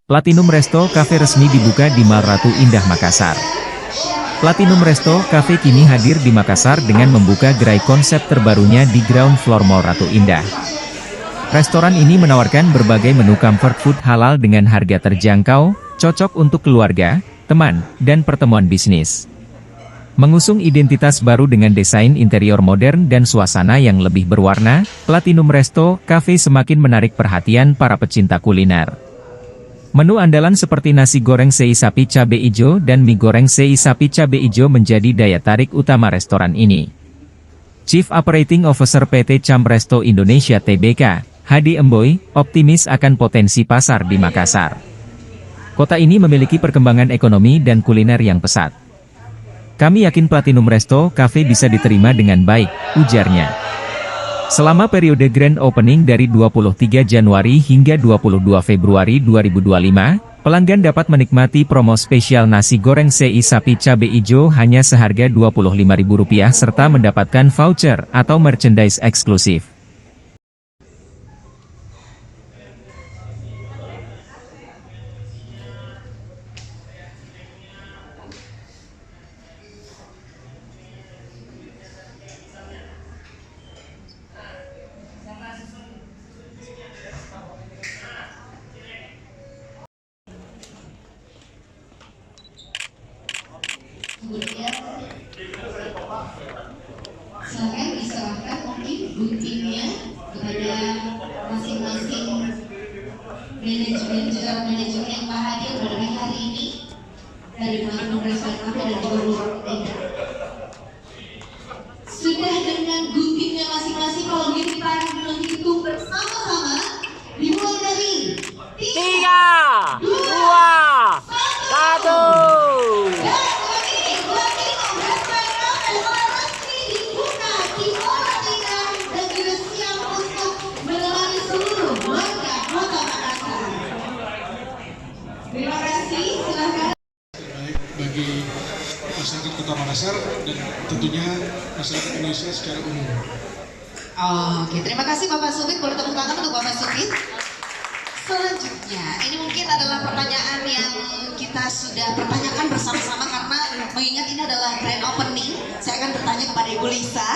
Platinum Resto Cafe resmi dibuka di Mall Ratu Indah Makassar. Platinum Resto Cafe kini hadir di Makassar dengan membuka gerai konsep terbarunya di ground floor Mall Ratu Indah. Restoran ini menawarkan berbagai menu comfort food halal dengan harga terjangkau, cocok untuk keluarga, teman, dan pertemuan bisnis. Mengusung identitas baru dengan desain interior modern dan suasana yang lebih berwarna, Platinum Resto Cafe semakin menarik perhatian para pecinta kuliner. Menu andalan seperti nasi goreng sei sapi cabe ijo dan mie goreng sei sapi cabe ijo menjadi daya tarik utama restoran ini. Chief Operating Officer PT Camp Resto Indonesia Tbk, Hadi Emboy, optimis akan potensi pasar di Makassar. Kota ini memiliki perkembangan ekonomi dan kuliner yang pesat. Kami yakin Platinum Resto Cafe bisa diterima dengan baik, ujarnya. Selama periode Grand Opening dari 23 Januari hingga 22 Februari 2025, pelanggan dapat menikmati promo spesial nasi goreng sei sapi cabe ijo hanya seharga Rp25.000 serta mendapatkan voucher atau merchandise eksklusif. Kemudian silakan diserahkan mungkin guntingnya kepada masing-masing manajemen general manajemen yang hadir pada hari ini dari Platinum Resto Cafe dan juga Indah. Sudah dengan guntingnya masing-masing, kalau gitu kita akan menghitung bersama-sama dimulai dari 3, 2, 1. Terima kasih, silakan. Bagi masyarakat Kota Makassar dan tentunya masyarakat Indonesia secara umum. Oke, terima kasih Bapak Supit. Boleh tepuk tangan untuk Bapak Supit. Selanjutnya, ini mungkin adalah pertanyaan yang kita sudah pertanyakan bersama-sama karena mengingat ini adalah grand opening. Saya akan bertanya kepada Ibu Lisa,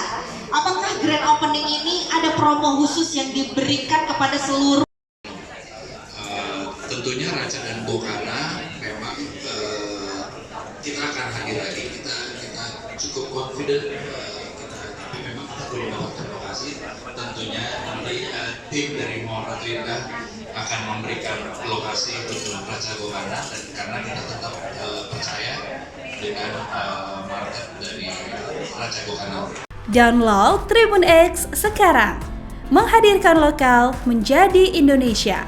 apakah grand opening ini ada promo khusus yang diberikan kepada seluruh? Tentunya Raja dan Bokana memang kita akan hadir lagi, kita cukup confident, tapi memang kita belum mendapatkan lokasi. Tentunya nanti tim dari Mall Ratu Indah akan memberikan lokasi untuk Raja Bokana, dan karena kita tetap percaya dengan market dari Raja Bokana. Download Tribun X sekarang, menghadirkan lokal menjadi Indonesia.